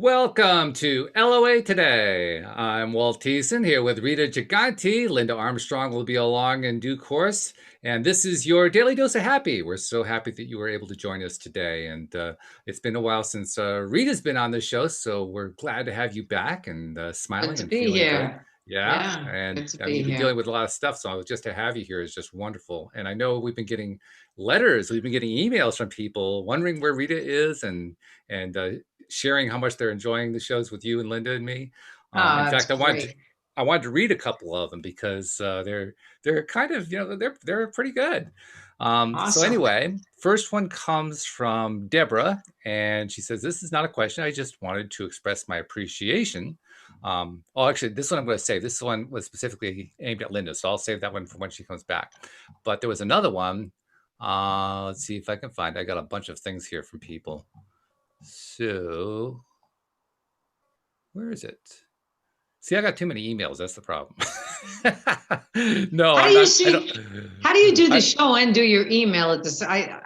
Welcome to LOA Today. I'm Walt Thiessen here with Rita Giganti. Linda Armstrong will be along in due course. And this is your daily dose of happy. We're so happy that you were able to join us today. And it's been a while since Rita's been on the show, so we're glad to have you back and Good smiling to and be feeling good. here. Yeah, Yeah, and good to I mean, be you've been dealing here. with a lot of stuff, so just to have you here is just wonderful. And I know we've been getting letters, we've been getting emails from people wondering where Rita is and sharing how much they're enjoying the shows with you and Linda and me. In Oh, fact, that's great. I wanted to read a couple of them because they're kind of they're pretty good. So Awesome. anyway, first one comes from Deborah, and she says, "This is not a question. I just wanted to express my appreciation." Actually, this one I'm going to save. This one was specifically aimed at Linda, so I'll save that one for when she comes back. But there was another one. Let's see if I can find. I got a bunch of things here from people. So where is it? See, I got too many emails. That's the problem. No, How do I'm you not. I see? don't. How do you do the I, show and do your email at this? I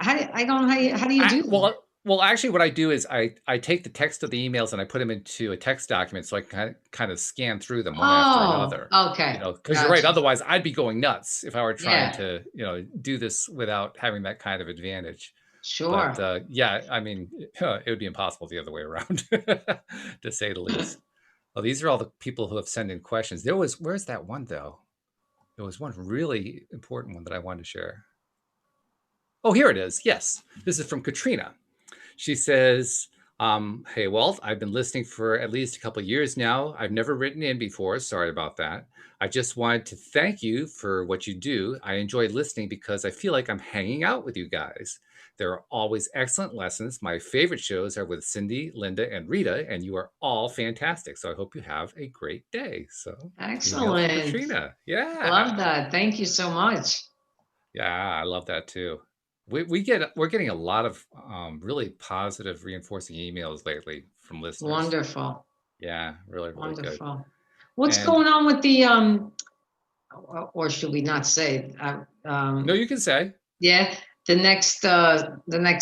don't. How do you do that? well, actually, what I do is I take the text of the emails and I put them into a text document so I can kind of scan through them one after Oh, another. okay. Because you're right. Gotcha. Otherwise, I'd be going nuts if I were trying Yeah, to do this without having that kind of advantage. But sure. yeah, I mean, it would be impossible the other way around, to say the least. Oh, these are all the people who have sent in questions. Where's that one though? There was one really important one that I wanted to share. Oh, here it is. Yes, this is from Katrina. She says, "Hey, Walt, I've been listening for at least a couple of years now. I've never written in before. Sorry about that. I just wanted to thank you for what you do. I enjoy listening because I feel like I'm hanging out with you guys. There are always excellent lessons. My favorite shows are with Cindy, Linda, and Rita, and you are all fantastic. So I hope you have a great day." So, email from Excellent. Katrina. Love Yeah. that. Thank you so much. Yeah, I love that too. We're getting a lot of really positive, reinforcing emails lately from listeners. Wonderful. Yeah, really, really good. Wonderful. What's And going on with the or should we not say? no, you can say Yeah, the next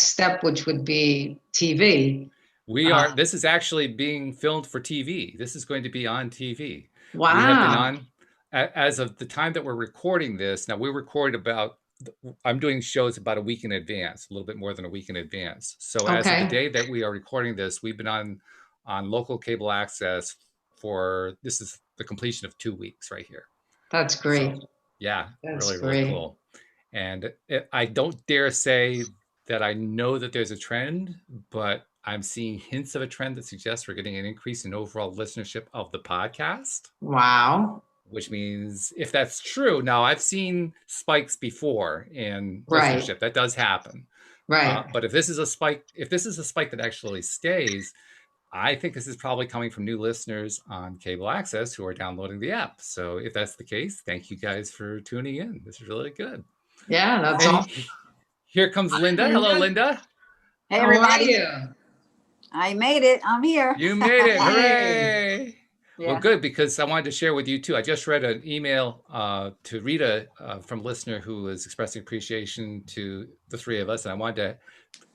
step, which would be TV. we Uh, are. This is actually being filmed for TV. This is going to be on TV. We have been wow. on as of the time that we're recording this. Now we record about. I'm doing shows about a week in advance, a little bit more than a week in advance. So as of the Okay, day that we are recording this, we've been on local cable access for this is the completion of 2 weeks right here. that's So great. yeah, That's really, really great. cool. And I don't dare say that I know that there's a trend, but I'm seeing hints of a trend that suggests we're getting an increase in overall listenership of the podcast, Wow. which means if that's true, now I've seen spikes before in Right. listenership. That does happen. Right. But if this is a spike that actually stays, I think this is probably coming from new listeners on cable access who are downloading the app. So if that's the case, thank you guys for tuning in. This is really good. Yeah, that's And all. here comes Linda. Hello, Linda, Linda. Hey how are everybody, you? I made it. I'm here. You made it. Hey. Hooray. Well, Yeah. good, because I wanted to share with you too. I just read an email to Rita from a listener who was expressing appreciation to the three of us. And I wanted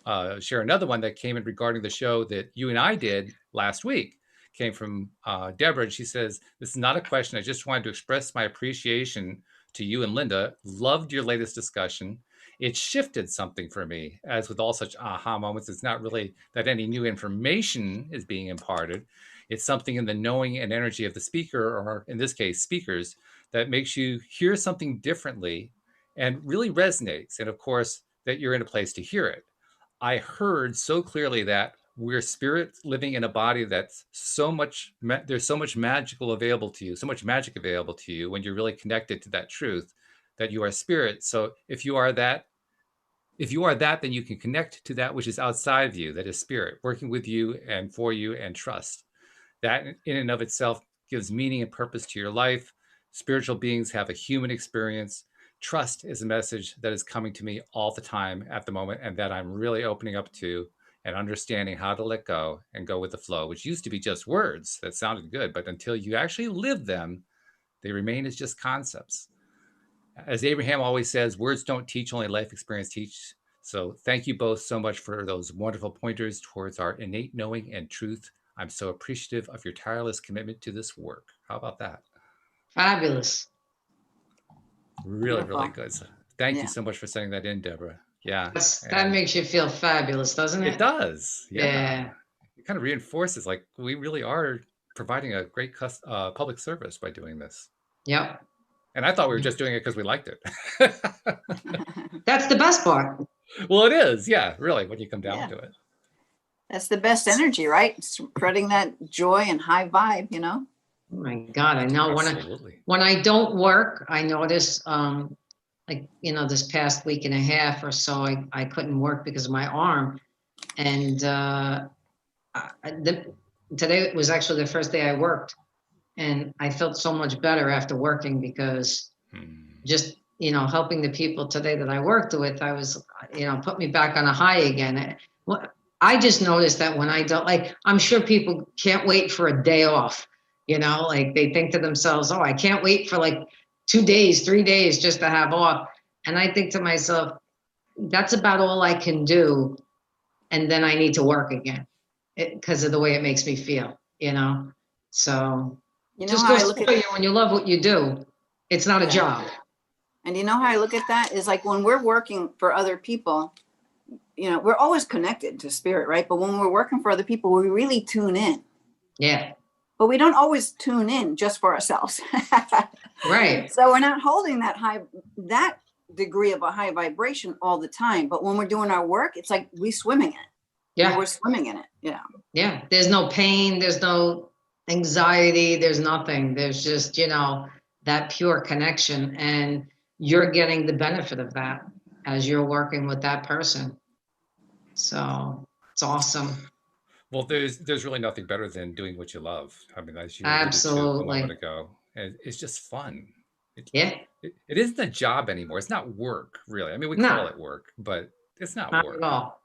to share another one that came in regarding the show that you and I did last week. Came from Deborah, and she says, "This is not a question. I just wanted to express my appreciation to you and Linda. Loved your latest discussion. It shifted something for me. As with all such aha moments, it's not really that any new information is being imparted. It's something in the knowing and energy of the speaker, or in this case, speakers, that makes you hear something differently and really resonates. And of course, that you're in a place to hear it. I heard so clearly that we're spirits living in a body that's so much, there's so much magical available to you, so much magic available to you when you're really connected to that truth that you are spirit. So if you are that, then you can connect to that which is outside of you, that is spirit, working with you and for you, and trust. That in and of itself gives meaning and purpose to your life. Spiritual beings have a human experience. Trust is a message that is coming to me all the time at the moment, and that I'm really opening up to and understanding how to let go and go with the flow, which used to be just words that sounded good, but until you actually live them, they remain as just concepts. As Abraham always says, words don't teach, only life experience teach. So thank you both so much for those wonderful pointers towards our innate knowing and truth I'm so appreciative of your tireless commitment to this work. How about that? Fabulous. Really, really Beautiful. good. So thank you Yeah. so much for sending that in, Deborah. Yeah, That and makes you feel fabulous, doesn't it it? does. Yeah, Yeah. it kind of reinforces like we really are providing a great public service by doing this. Yep. And I thought we were just doing it because we liked it. That's the best part. Well, it is. Yeah, really, when you come down Yeah. to it. That's the best energy, right? Spreading that joy and high vibe, you know? Oh my God, I know Absolutely. when I don't work, I notice like, you know, this past week and a half or so, I couldn't work because of my arm. And today was actually the first day I worked. And I felt so much better after working because just, you know, helping the people today that I worked with, I was, you know, put me back on a high again. I just noticed that when I don't, like, I'm sure people can't wait for a day off, you know, like they think to themselves, oh, I can't wait for like 2 days, 3 days just to have off. And I think to myself, that's about all I can do. And then I need to work again because of the way it makes me feel, you know? So You know just how I goes look to at, show you when you love what you do, it's not a yeah. job. And you know how I look at that is like when we're working for other people, you know, we're always connected to spirit, right? But when we're working for other people, we really tune in. Yeah. But we don't always tune in just for ourselves. Right. So we're not holding that degree of a high vibration all the time. But when we're doing our work, it's like we swimming in it. Yeah. You know, we're swimming in it. Yeah. Yeah. There's no pain. There's no anxiety. There's nothing. There's just, you know, that pure connection. And you're getting the benefit of that as you're working with that person. So it's awesome. Well, there's really nothing better than doing what you love. I mean, as you alluded to a moment Absolutely. ago, and it's just fun. It, Yeah. it isn't a job anymore. It's not work, really. I mean, we call No, it work, but it's not not at work. all.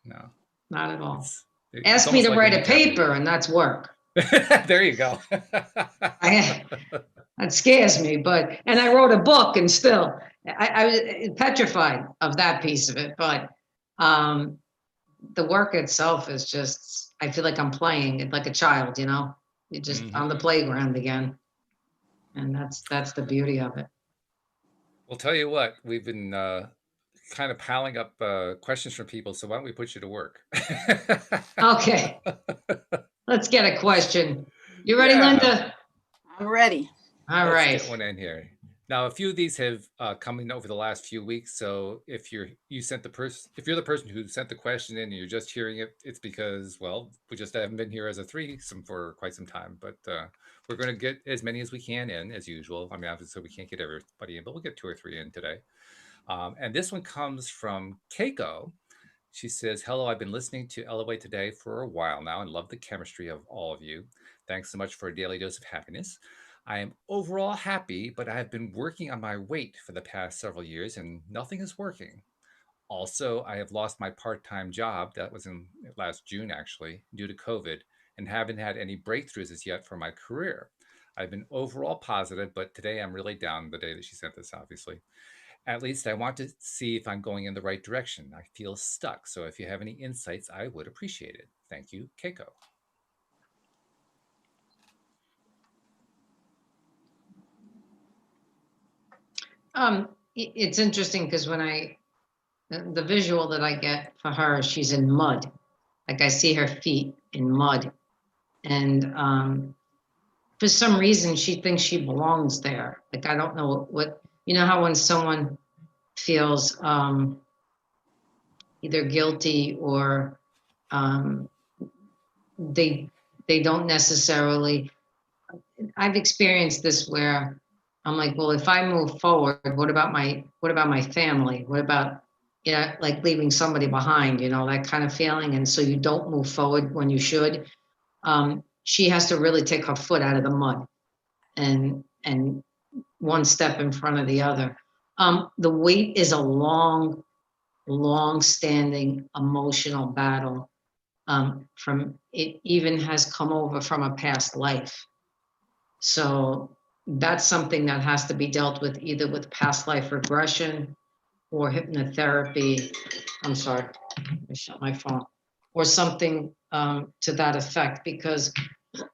No, Not at all. it's Ask me almost to like we write need a to have paper more. and that's work. There you go. That scares me, and I wrote a book and still, I was petrified of that piece of it. But the work itself is just, I feel like I'm playing it like a child, you know, you're just on the playground again. And that's the beauty of it. Well, tell you what, we've been kind of piling up questions from people, so why don't we put you to work? Okay, let's get a question. You ready, Yeah. Linda? I'm ready. All Let's right. get one in here. Now, a few of these have come in over the last few weeks. So if you're the person who sent the question in and you're just hearing it, it's because, well, we just haven't been here as a threesome for quite some time. But we're going to get as many as we can in as usual. I mean, obviously we can't get everybody in, but we'll get 2 or 3 in today. And this one comes from Keiko. She says, hello, I've been listening to LOA Today for a while now and love the chemistry of all of you. Thanks so much for a daily dose of happiness. I am overall happy, but I have been working on my weight for the past several years and nothing is working. Also, I have lost my part-time job, that was in last June actually, due to COVID, and haven't had any breakthroughs as yet for my career. I've been overall positive, but today I'm really down, the day that she sent this, obviously. At least I want to see if I'm going in the right direction. I feel stuck. So if you have any insights, I would appreciate it. Thank you, Keiko. It's interesting because the visual that I get for her, she's in mud. Like I see her feet in mud. And for some reason, she thinks she belongs there. Like, I don't know what, you know, how when someone feels either guilty or um, they don't necessarily, I've experienced this where I'm like, well, if I move forward, what about my family? What about, you know, like leaving somebody behind, you know, that kind of feeling. And so you don't move forward when you should. She has to really take her foot out of the mud and one step in front of the other. The weight is a long standing emotional battle. From it even has come over from a past life. So that's something that has to be dealt with either with past life regression or hypnotherapy. I'm sorry, I shut my phone. or something to that effect, because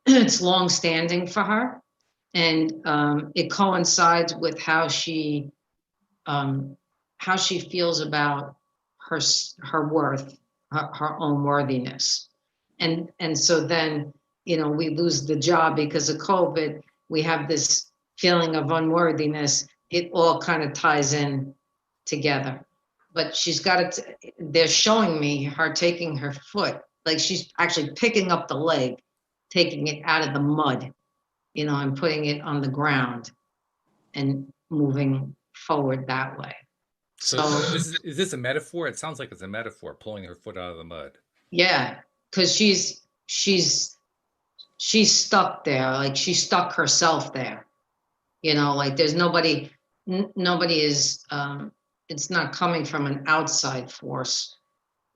it's long standing for her, and it coincides with how she feels about her worth, her own worthiness, and so then we lose the job because of COVID. We have this feeling of unworthiness. It all kind of ties in together. But she's got it. They're showing me her taking her foot, like she's actually picking up the leg, taking it out of the mud, and putting it on the ground and moving forward that way. So is this a metaphor? It sounds like it's a metaphor, pulling her foot out of the mud. Yeah, because she's stuck there, like she stuck herself there. Like there's nobody is it's not coming from an outside force,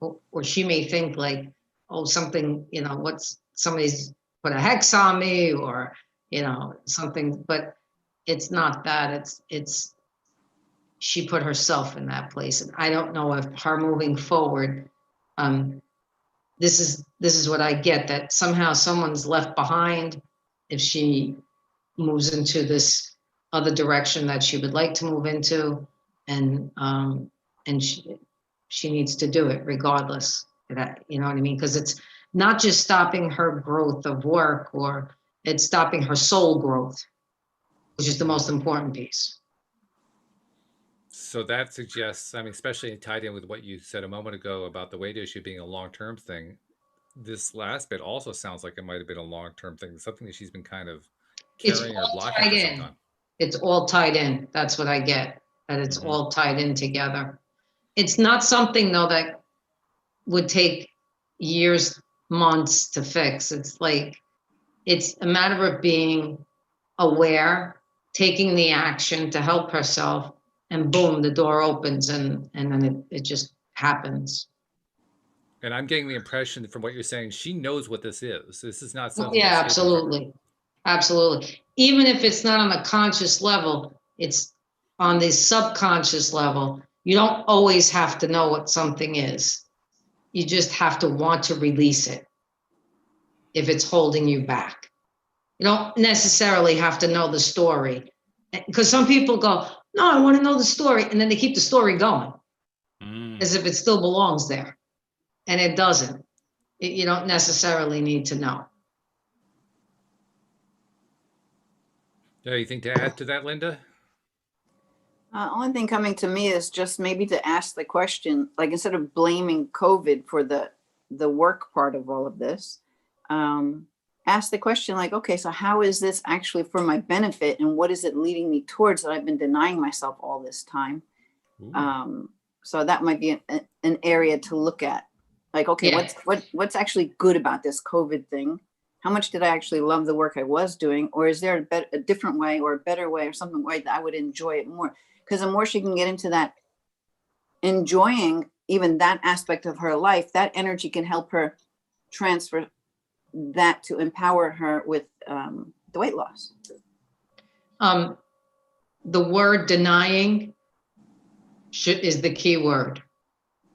or she may think like, oh, something, what's somebody's put a hex on me, or something, but it's not that. It's she put herself in that place, and I don't know if her moving forward, this is what I get, that somehow someone's left behind if she moves into this other direction that she would like to move into, and she needs to do it regardless of that, you know what I mean? Because it's not just stopping her growth of work, or it's stopping her soul growth, which is the most important piece. So that suggests, I mean, especially tied in with what you said a moment ago about the weight issue being a long-term thing, this last bit also sounds like it might have been a long-term thing, something that she's been kind of carrying or blocking for some time. It's all tied in. That's what I get, that it's all tied in together. It's not something, though, that would take years, months to fix. It's like, it's a matter of being aware, taking the action to help herself, and boom, the door opens, and then it just happens. And I'm getting the impression from what you're saying, she knows what this is. This is not something. Yeah, absolutely. Absolutely. Even if it's not on a conscious level, it's on the subconscious level. You don't always have to know what something is. You just have to want to release it if it's holding you back. You don't necessarily have to know the story, because some people go, no, I want to know the story, and then they keep the story going as if it still belongs there, and it doesn't. You don't necessarily need to know. Anything to add to that, Linda? Only thing coming to me is just maybe to ask the question, like, instead of blaming COVID for the work part of all of this, ask the question, like, okay, so how is this actually for my benefit, and what is it leading me towards that I've been denying myself all this time? So that might be an area to look at, like, okay, yeah, what's actually good about this COVID thing? How much did I actually love the work I was doing? Or is there a different way, or a better way, or something way that I would enjoy it more? Because the more she can get into that, enjoying even that aspect of her life, that energy can help her transfer that to empower her with the weight loss. The word denying is the key word.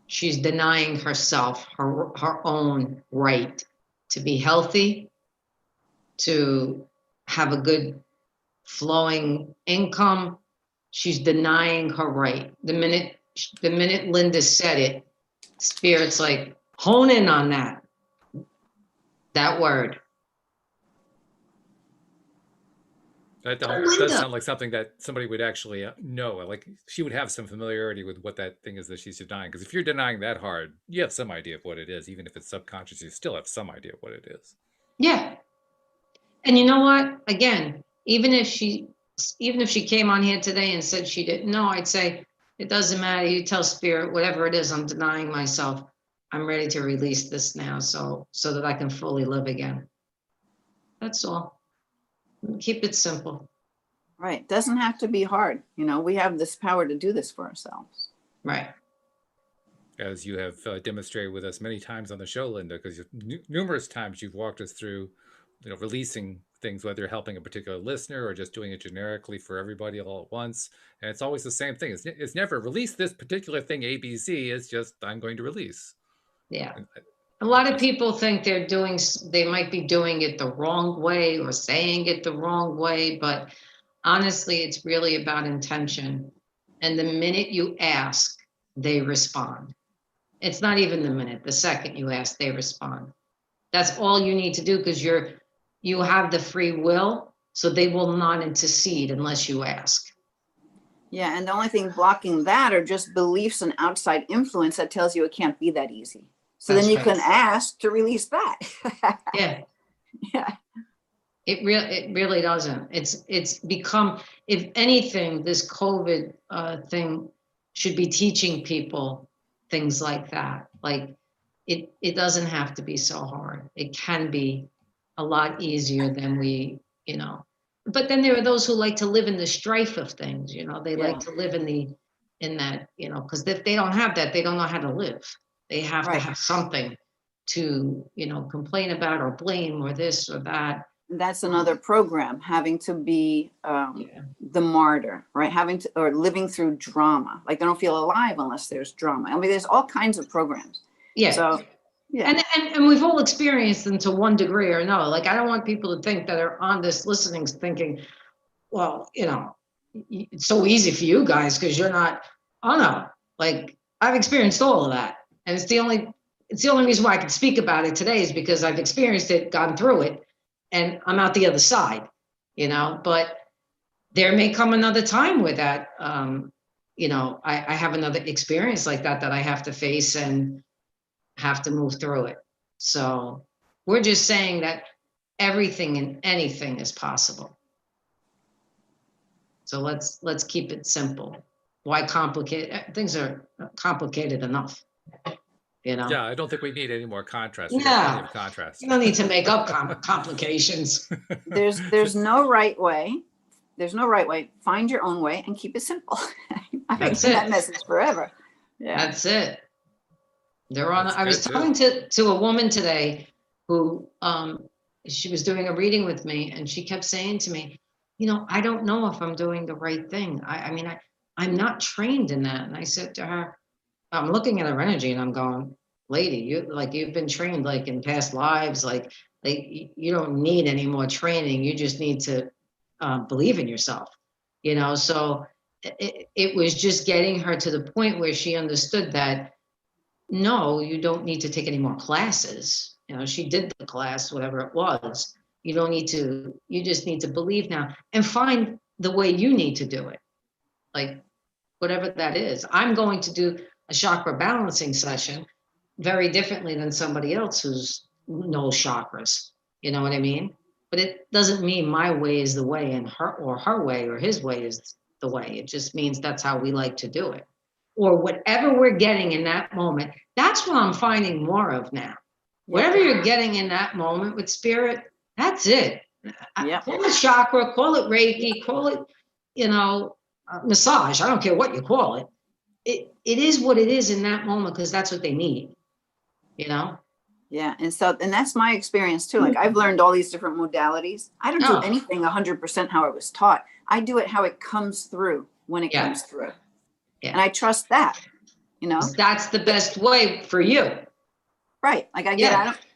She's denying herself, her own right to be healthy, to have a good flowing income. She's denying her right. The minute Linda said it, Spirit's like, hone in on that word. That does sound like something that somebody would actually know. Like, she would have some familiarity with what that thing is that she's denying. Because if you're denying that hard, you have some idea of what it is. Even if it's subconscious, you still have some idea of what it is. Yeah. And you know what? Again, even if she came on here today and said she didn't know, I'd say, it doesn't matter. You tell Spirit, whatever it is, I'm denying myself. I'm ready to release this now, so that I can fully live again. That's all. Keep it simple. Right. Doesn't have to be hard. We have this power to do this for ourselves. Right. As you have demonstrated with us many times on the show, Linda, because numerous times you've walked us through, releasing things, whether you're helping a particular listener or just doing it generically for everybody all at once. And it's always the same thing. It's never release this particular thing, ABC. It's just, I'm going to release. Yeah. A lot of people think they might be doing it the wrong way or saying it the wrong way, but honestly, it's really about intention. And the minute you ask, they respond. It's not even the minute, the second you ask, they respond. That's all you need to do, because you have the free will, so they will not intercede unless you ask. Yeah, and the only thing blocking that are just beliefs and outside influence that tells you it can't be that easy. So That's then you right. can ask to release that. Yeah. Yeah. It really doesn't. It's become, if anything, this COVID thing should be teaching people things like that. Like it doesn't have to be so hard. It can be a lot easier than you know. But then there are those who like to live in the strife of things. They Yeah. like to live in that, because if they don't have that, they don't know how to live. They have to Right. have something to, complain about or blame or this or that. That's another program, having to be Yeah. the martyr, right? Or living through drama. Like they don't feel alive unless there's drama. I mean, there's all kinds of programs. Yeah. So, yeah. And we've all experienced them to one degree or another. Like, I don't want people to think that are on this listening thinking, well, it's so easy for you guys because you're not. Oh no, like I've experienced all of that, and it's the only reason why I can speak about it today is because I've experienced it, gone through it, and I'm out the other side. But there may come another time where that, I have another experience like that I have to face and have to move through it. So we're just saying that everything and anything is possible. So let's keep it simple. Why complicate? Things are complicated enough. Yeah, I don't think we need any more contrast. We got plenty of contrast. You don't need to make up complications. There's no right way. There's no right way. Find your own way and keep it simple. I've been saying that message forever. Yeah. That's it. I was talking to a woman today who she was doing a reading with me, and she kept saying to me, I don't know if I'm doing the right thing. I mean, I'm not trained in that. And I said to her, I'm looking at her energy and I'm going, lady, you've been trained like in past lives, like you don't need any more training. You just need to believe in yourself, so it was just getting her to the point where she understood that, no, you don't need to take any more classes. She did the class, whatever it was. You just need to believe now and find the way you need to do it. Like whatever that is. I'm going to do a chakra balancing session very differently than somebody else who's knows chakras. You know what I mean? But it doesn't mean my way is the way and her way or his way is the way. It just means that's how we like to do it. Or whatever we're getting in that moment. That's what I'm finding more of now. Whatever you're getting in that moment with spirit, that's it. Yeah. Call it chakra, call it Reiki, call it, massage. I don't care what you call it. It is what it is in that moment because that's what they need, Yeah. And that's my experience too. Like I've learned all these different modalities. I don't do anything 100% how it was taught. I do it how it comes through when it comes through. Yeah. And I trust that, That's the best way for you. Right. Like I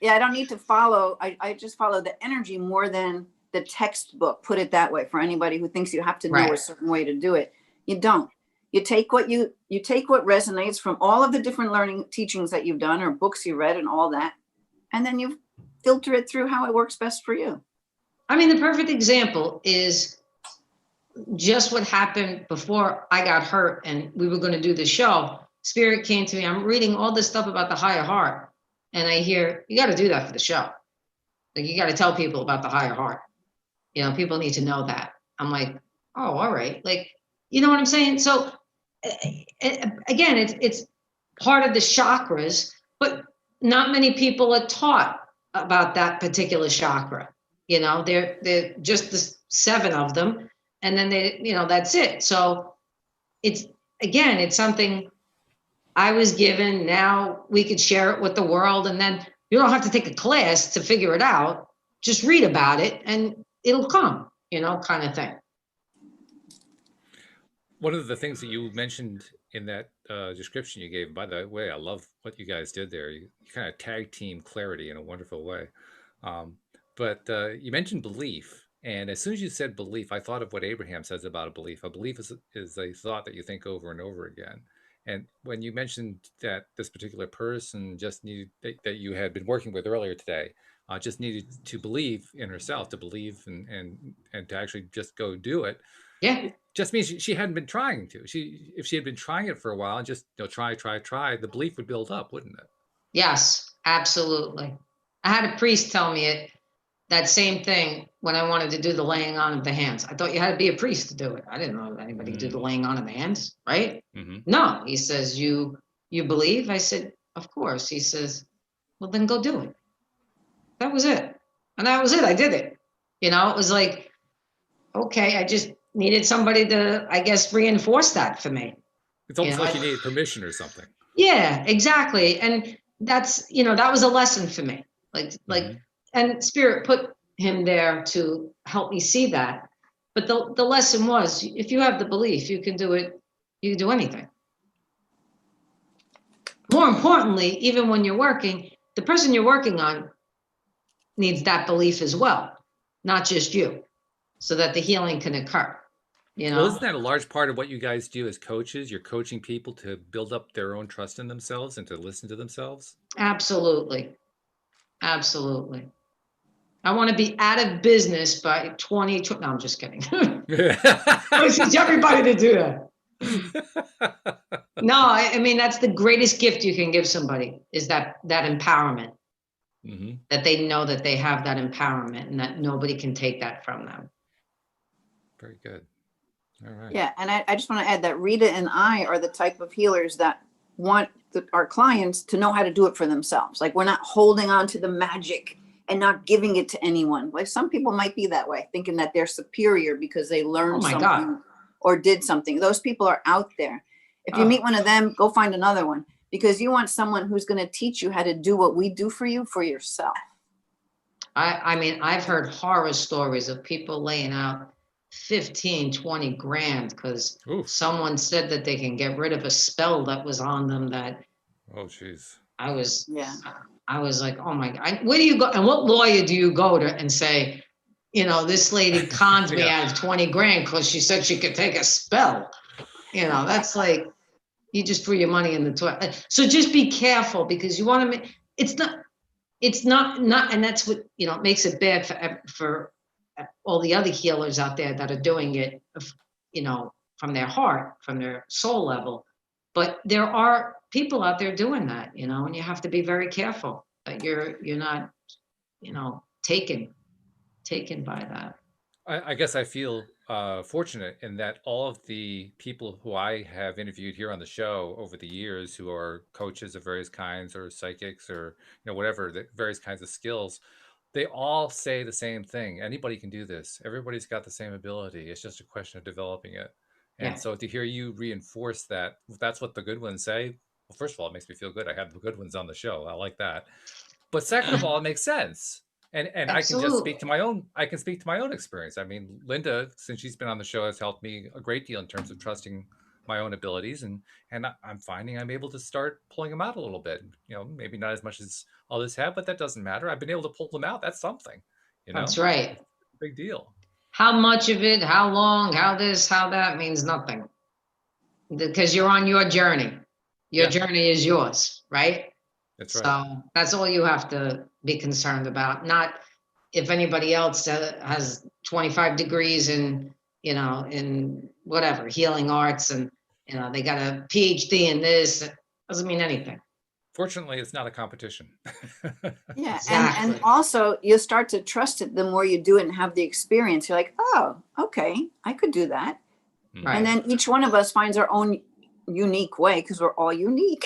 don't need to follow. I just follow the energy more than the textbook, put it that way, for anybody who thinks you have to know a certain way to do it. You don't. You take what resonates from all of the different learning teachings that you've done or books you read and all that, and then you filter it through how it works best for you. I mean, the perfect example is just what happened before I got hurt and we were going to do the show. Spirit came to me. I'm reading all this stuff about the higher heart, and I hear, you got to do that for the show. Like, you got to tell people about the higher heart. People need to know that. I'm like, oh, all right. Like, you know what I'm saying? So again, it's part of the chakras, but not many people are taught about that particular chakra. They're just the 7 of them, and then that's it. So it's something I was given. Now we could share it with the world, and then you don't have to take a class to figure it out. Just read about it and it'll come, kind of thing. One of the things that you mentioned in that description you gave. By the way, I love what you guys did there. You kind of tag team clarity in a wonderful way. Um, but you mentioned belief, and as soon as you said belief, I thought of what Abraham says about a belief. A belief is a thought that you think over and over again. And when you mentioned that this particular person just needed that you had been working with earlier today, just needed to believe in herself, to believe and to actually just go do it. Yeah. It just means she hadn't been trying to. If she had been trying it for a while and just try, the belief would build up, wouldn't it? Yes, absolutely. I had a priest tell me that same thing when I wanted to do the laying on of the hands. I thought you had to be a priest to do it. I didn't know anybody do the laying on of the hands, right? Mm-hmm. No, he says, you believe? I said, of course. He says, well, then go do it. That was it. And that was it. I did it. It was like, okay, I just needed somebody to, I guess, reinforce that for me. It's almost like you needed permission or something. Yeah, exactly. And that's, that was a lesson for me. And Spirit put him there to help me see that. But the lesson was, if you have the belief, you can do it. You can do anything. More importantly, even when you're working, the person you're working on needs that belief as well, not just you, so that the healing can occur. Well, isn't that a large part of what you guys do as coaches? You're coaching people to build up their own trust in themselves and to listen to themselves? Absolutely. Absolutely. I want to be out of business by 2020. No, I'm just kidding. I teach everybody to do that. No, I mean, that's the greatest gift you can give somebody, is that empowerment. Mm-hmm. That they know that they have that empowerment and that nobody can take that from them. Very good. All right. Yeah, and I just want to add that Rita and I are the type of healers that want our clients to know how to do it for themselves. Like, we're not holding on to the magic and not giving it to anyone. Like, some people might be that way, thinking that they're superior because they learned something or did something. Those people are out there. If you meet one of them, go find another one, because you want someone who's going to teach you how to do what we do for you for yourself. I mean, I've heard horror stories of people laying out 15, 20 grand because someone said that they can get rid of a spell that was on them. That, oh, geez. I was like, oh my God, where do you go? And what lawyer do you go to and say, this lady conned me out of 20 grand because she said she could take a spell? That's like, you just threw your money in the toilet. So just be careful, because you want to make, it's not, and that's what, makes it bad for all the other healers out there that are doing it, from their heart, from their soul level. But there are people out there doing that, and you have to be very careful that you're not, taken by that. I guess I feel fortunate in that all of the people who I have interviewed here on the show over the years, who are coaches of various kinds or psychics or whatever, the various kinds of skills, they all say the same thing. Anybody can do this. Everybody's got the same ability. It's just a question of developing it. And so to hear you reinforce that, that's what the good ones say. Well, first of all, it makes me feel good. I have the good ones on the show. I like that. But second of all, it makes sense. And I can just speak to my own experience. I mean, Linda, since she's been on the show, has helped me a great deal in terms of trusting my own abilities, and I'm finding I'm able to start pulling them out a little bit. Maybe not as much as others have, but that doesn't matter. I've been able to pull them out. That's something. That's right. It's a big deal. How much of it, how long, how this, how that means nothing, because you're on your journey. Your journey is yours, right? That's right. So that's all you have to be concerned about. Not if anybody else has 25 degrees in, in whatever, healing arts, and, they got a PhD in this. It doesn't mean anything. Fortunately, it's not a competition. Yeah. Exactly. And also you start to trust it the more you do it and have the experience. You're like, oh, okay, I could do that. Right. And then each one of us finds our own unique way, because we're all unique,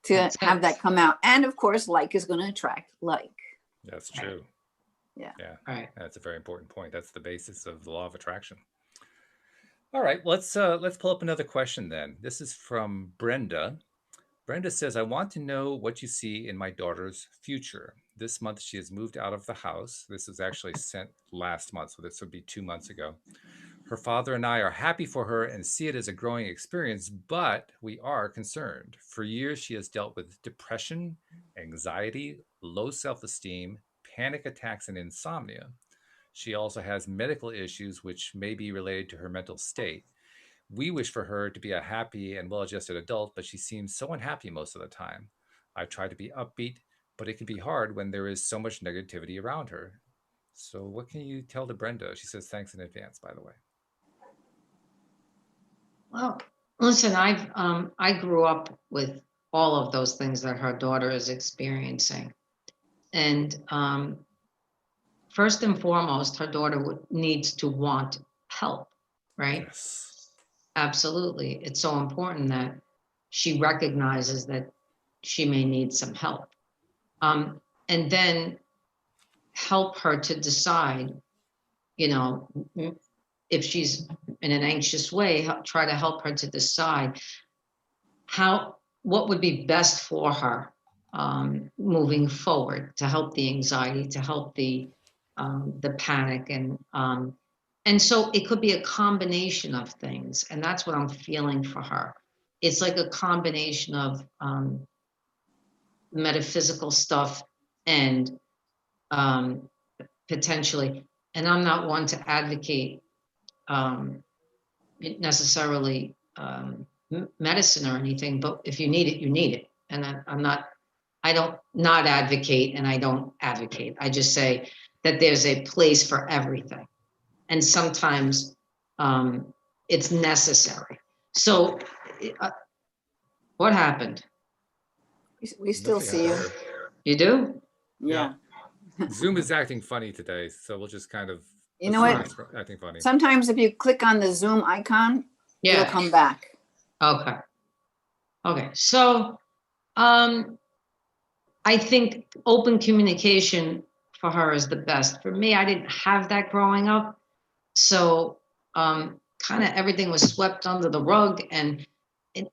to have that come out. And of course, like is going to attract like. That's true. Yeah. Right. That's a very important point. That's the basis of the law of attraction. All right, let's pull up another question then. This is from Brenda. Brenda says, I want to know what you see in my daughter's future. This month she has moved out of the house. This was actually sent last month, so this would be 2 months ago. Her father and I are happy for her and see it as a growing experience, but we are concerned. For years, she has dealt with depression, anxiety, low self esteem, panic attacks, and insomnia. She also has medical issues which may be related to her mental state. We wish for her to be a happy and well adjusted adult, but she seems so unhappy most of the time. I try to be upbeat, but it can be hard when there is so much negativity around her. So, what can you tell to Brenda? She says, thanks in advance, by the way. Well, listen, I grew up with all of those things that her daughter is experiencing. And first and foremost, her daughter needs to want help, right? Yes. Absolutely. It's so important that she recognizes that she may need some help. And then help her to decide, you know, if she's in an anxious way, try to help her to decide what would be best for her moving forward, to help the anxiety, to help the panic, and so it could be a combination of things, and that's what I'm feeling for her. It's like a combination of metaphysical stuff and potentially, and I'm not one to advocate necessarily medicine or anything, but if you need it, you need it. And I don't not advocate, and I don't advocate. I just say that there's a place for everything. And sometimes it's necessary. So what happened? We still Nothing see you. happened. You do? Yeah. Zoom is acting funny today, so we'll just kind of. You know what? Acting funny. Sometimes if you click on the Zoom icon, it'll come back. Okay. Okay. So I think open communication for her is the best. For me, I didn't have that growing up. So kind of everything was swept under the rug, and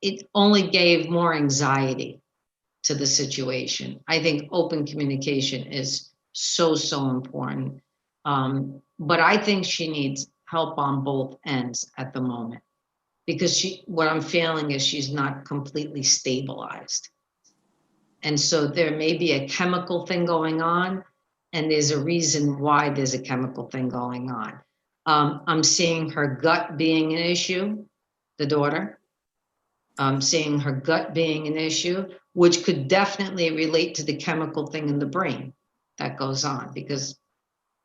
it only gave more anxiety to the situation. I think open communication is so, so important. But I think she needs help on both ends at the moment, because what I'm feeling is she's not completely stabilized. And so there may be a chemical thing going on, and there's a reason why there's a chemical thing going on. I'm seeing her gut being an issue, the daughter. I'm seeing her gut being an issue, which could definitely relate to the chemical thing in the brain that goes on, because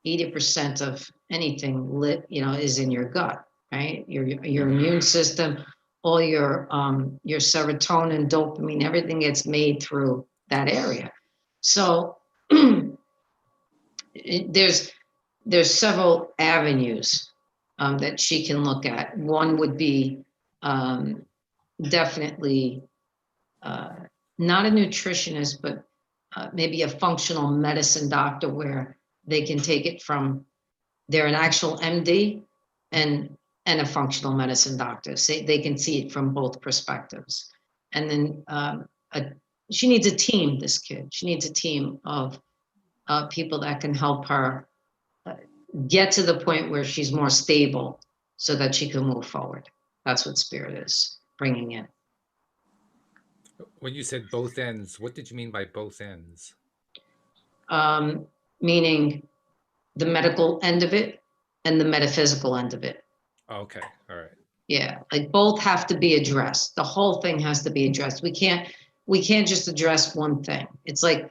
80% of anything is in your gut, right? Your immune system, all your serotonin, dopamine, everything gets made through that area. So there's several avenues that she can look at. One would be definitely not a nutritionist, but maybe a functional medicine doctor, where they can take it from, they're an actual MD and a functional medicine doctor. So they can see it from both perspectives. And then she needs a team, this kid. She needs a team of people that can help her get to the point where she's more stable so that she can move forward. That's what Spirit is bringing in. When you said both ends, what did you mean by both ends? Meaning the medical end of it and the metaphysical end of it. Okay, all right. Yeah, like both have to be addressed. The whole thing has to be addressed. We can't just address one thing. It's like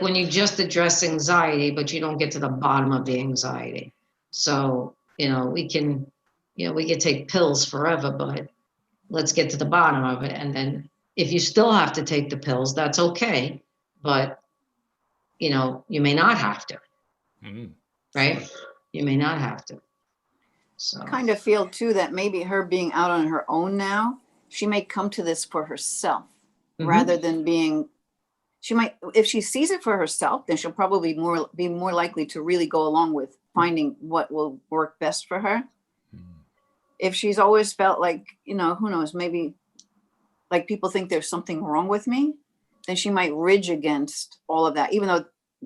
when you just address anxiety, but you don't get to the bottom of the anxiety. So, we can take pills forever, but let's get to the bottom of it. And then if you still have to take the pills, that's okay. But, you may not have to, right? You may not have to. So I kind of feel too that maybe her being out on her own now, she may come to this for herself rather than being, she might, if she sees it for herself, then she'll probably be more likely to really go along with finding what will work best for her. If she's always felt like, who knows, maybe like people think there's something wrong with me, then she might ridge against all of that, even though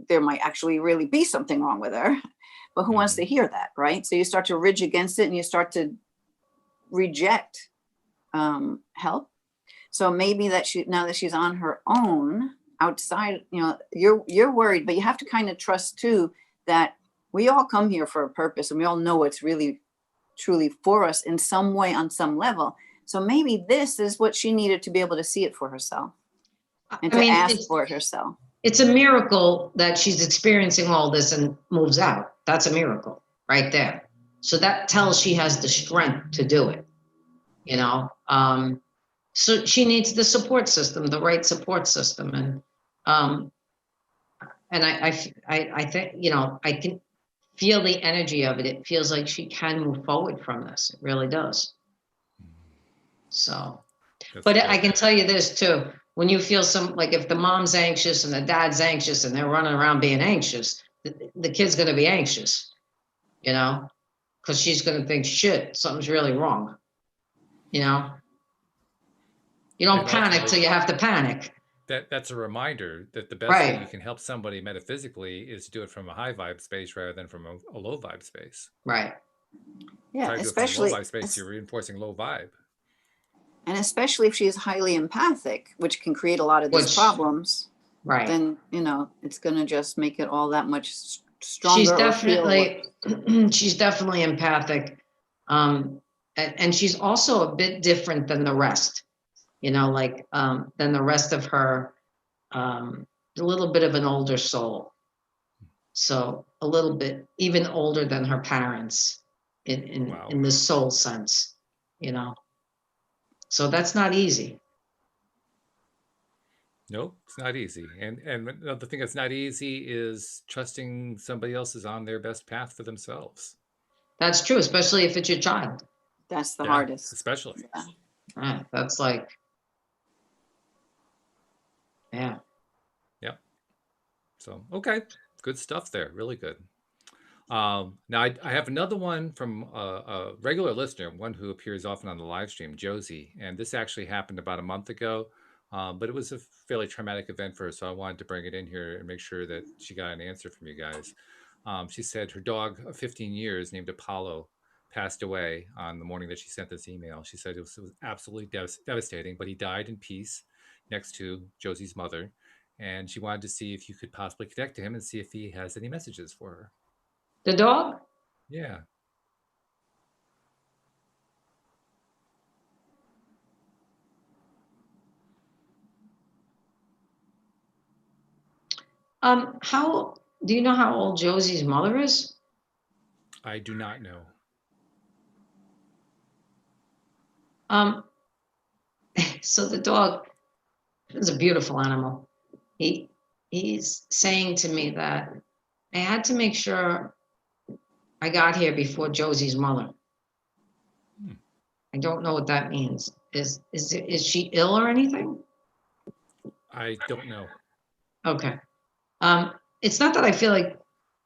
there might actually really be something wrong with her. But who wants to hear that, right? So you start to ridge against it and you start to reject help. So maybe that now that she's on her own outside, you know, you're worried, but you have to kind of trust too that we all come here for a purpose and we all know what's really truly for us in some way on some level. So maybe this is what she needed to be able to see it for herself and to ask for it herself. It's a miracle that she's experiencing all this and moves out. That's a miracle right there. So that tells she has the strength to do it, you know. So she needs the support system, the right support system. And I think, you know, I can feel the energy of it. It feels like she can move forward from this. It really does. So, but I can tell you this too. When you feel like if the mom's anxious and the dad's anxious and they're running around being anxious, the kid's going to be anxious, you know, because she's going to think, shit, something's really wrong. You know, you don't panic till you have to panic. That's a reminder that the best way you can help somebody metaphysically is to do it from a high vibe space rather than from a low vibe space. Right. Yeah, especially low vibe space, you're reinforcing low vibe. And especially if she's highly empathic, which can create a lot of these problems, right? Then, you know, it's going to just make it all that much stronger. She's definitely empathic. And she's also a bit different than the rest, you know, like than the rest of her, a little bit of an older soul. So a little bit even older than her parents in the soul sense, you know. So that's not easy. Nope, it's not easy. And the thing that's not easy is trusting somebody else is on their best path for themselves. That's true, especially if it's your child. That's the hardest. Especially. Yeah. That's like, yeah. Yep. So, okay. Good stuff there. Really good. Now I have another one from a regular listener, one who appears often on the live stream, Josie. And this actually happened about a month ago, but it was a fairly traumatic event for her. So I wanted to bring it in here and make sure that she got an answer from you guys. She said her dog of 15 years named Apollo passed away on the morning that she sent this email. She said it was absolutely devastating, but he died in peace next to Josie's mother. And she wanted to see if you could possibly connect to him and see if he has any messages for her. The dog? Yeah. How do you know how old Josie's mother is? I do not know. So the dog is a beautiful animal. He's saying to me that I had to make sure I got here before Josie's mother. I don't know what that means. Is she ill or anything? I don't know. Okay. It's not that I feel like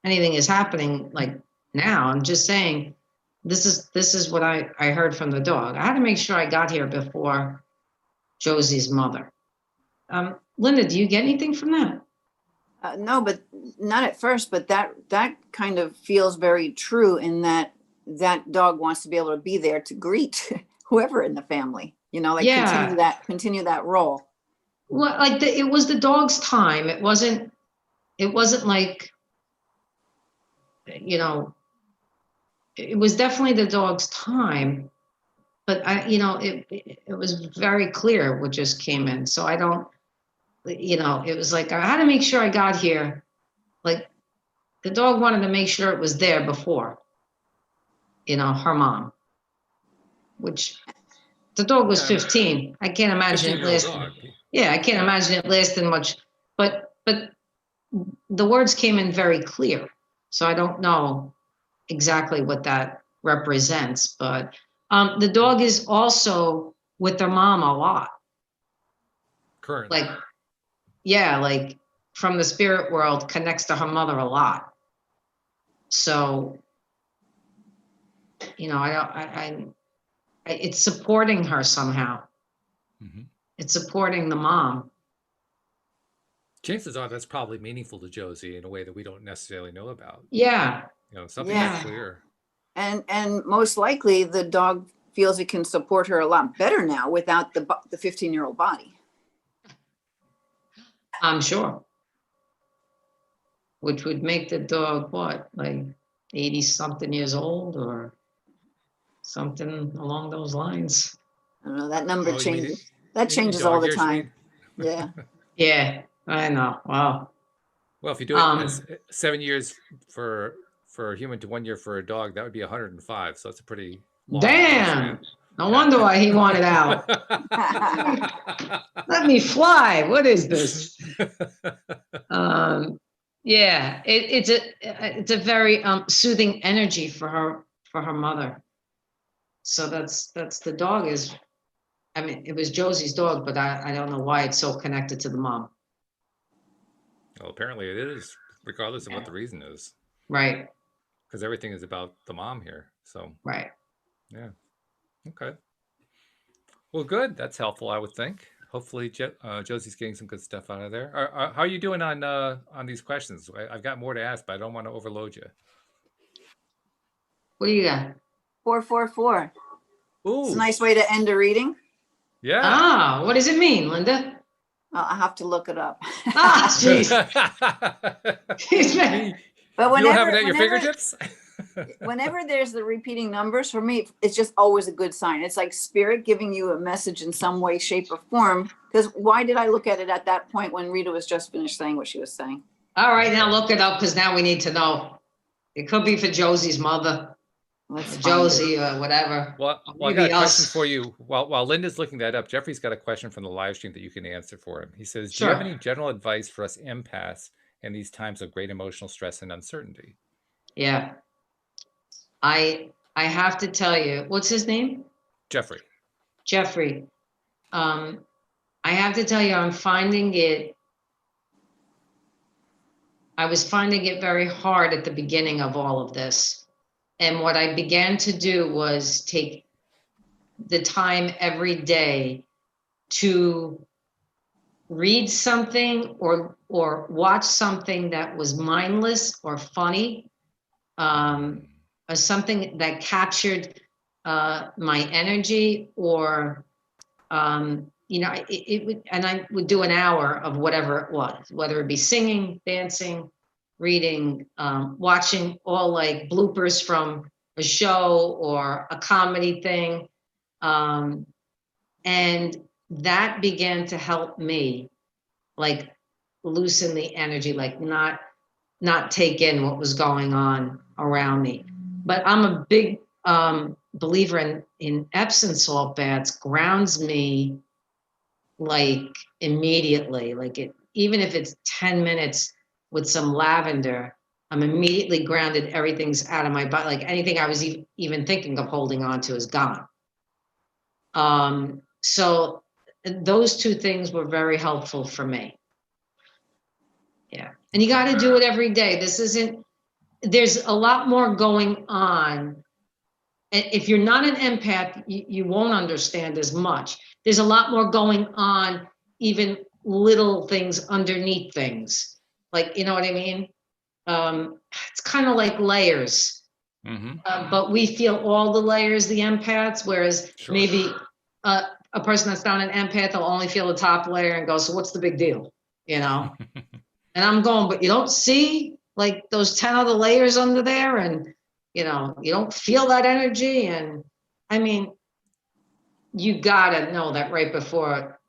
anything is happening like now. I'm just saying this is what I heard from the dog. I had to make sure I got here before Josie's mother. Linda, do you get anything from that? No, but not at first, but that kind of feels very true in that dog wants to be able to be there to greet whoever in the family, you know, like continue that role. Well, like it was the dog's time. It wasn't like, you know, it was definitely the dog's time, but it was very clear what just came in. So I don't, you know, it was like, I had to make sure I got here. Like the dog wanted to make sure it was there before, you know, her mom, which the dog was 15. I can't imagine it lasting. Yeah, I can't imagine it lasting much, but the words came in very clear. So I don't know exactly what that represents, but the dog is also with their mom a lot. Currently. Like, yeah, like from the spirit world connects to her mother a lot. So, you know, it's supporting her somehow. Mm-hmm. It's supporting the mom. Chances are that's probably meaningful to Josie in a way that we don't necessarily know about. Yeah. Something Yeah. that's clear. And most likely the dog feels it can support her a lot better now without the 15-year-old body. I'm sure. Which would make the dog what, like 80 something years old or something along those lines. I don't know, that number Oh, you mean changes. That in changes all dog the years, you time. mean? Yeah. Yeah, I know. Wow. Well, if you do it Um, as 7 years for a human to 1 year for a dog, that would be 105. So that's a pretty long Damn. lifespan. No Yeah. wonder why he wanted out. Let me fly. What is this? Yeah, it's a very soothing energy for her mother. So that's the dog is. I mean, it was Josie's dog, but I don't know why it's so connected to the mom. Well, apparently it is, regardless of what the reason is, Right. because everything is about the mom here. So, Right. yeah. Okay. Well, good. That's helpful, I would think. Hopefully, Josie's getting some good stuff out of there. How are you doing on these questions? I've got more to ask, but I don't want to overload you. What do you got? 444. Ooh. It's a nice way to end a reading. Yeah. Ah, what does it mean, Linda? I have to look it up. Ah, jeez. But you don't have it at your fingertips? Whenever there's the repeating numbers, for me, it's just always a good sign. It's like spirit giving you a message in some way, shape, or form. Because why did I look at it at that point when Rita was just finished saying what she was saying? All right, now look it up because now we need to know. It could be for Josie's mother, Josie, or whatever. Well, I got a question for you. While Linda's looking that up, Jeffrey's got a question from the live stream that you can answer for him. He says, Sure. Do you have any general advice for us empaths in these times of great emotional stress and uncertainty? Yeah. I have to tell you, what's his name? Jeffrey. I have to tell you, I was finding it very hard at the beginning of all of this. And what I began to do was take the time every day to read something or watch something that was mindless or funny, or something that captured my energy, or it would, and I would do an hour of whatever it was, whether it be singing, dancing, reading, watching all like bloopers from a show or a comedy thing. And that began to help me like loosen the energy, like not take in what was going on around me. But I'm a big believer in Epsom salt baths. Grounds me like immediately, like it, even if it's 10 minutes with some lavender, I'm immediately grounded. Everything's out of my body. Like anything I was even thinking of holding on to is gone. So those two things were very helpful for me. Yeah. And you got to do it every day. There's a lot more going on. If you're not an empath, you won't understand as much. There's a lot more going on, even little things underneath things. Like, you know what I mean? It's kind of like layers. Mm-hmm. But we feel all the layers, the empaths, whereas sure. Maybe a person that's not an empath will only feel the top layer and go, so what's the big deal? You know? And I'm going, but you don't see like those 10 other layers under there, and you don't feel that energy. And I mean, you gotta know that right before,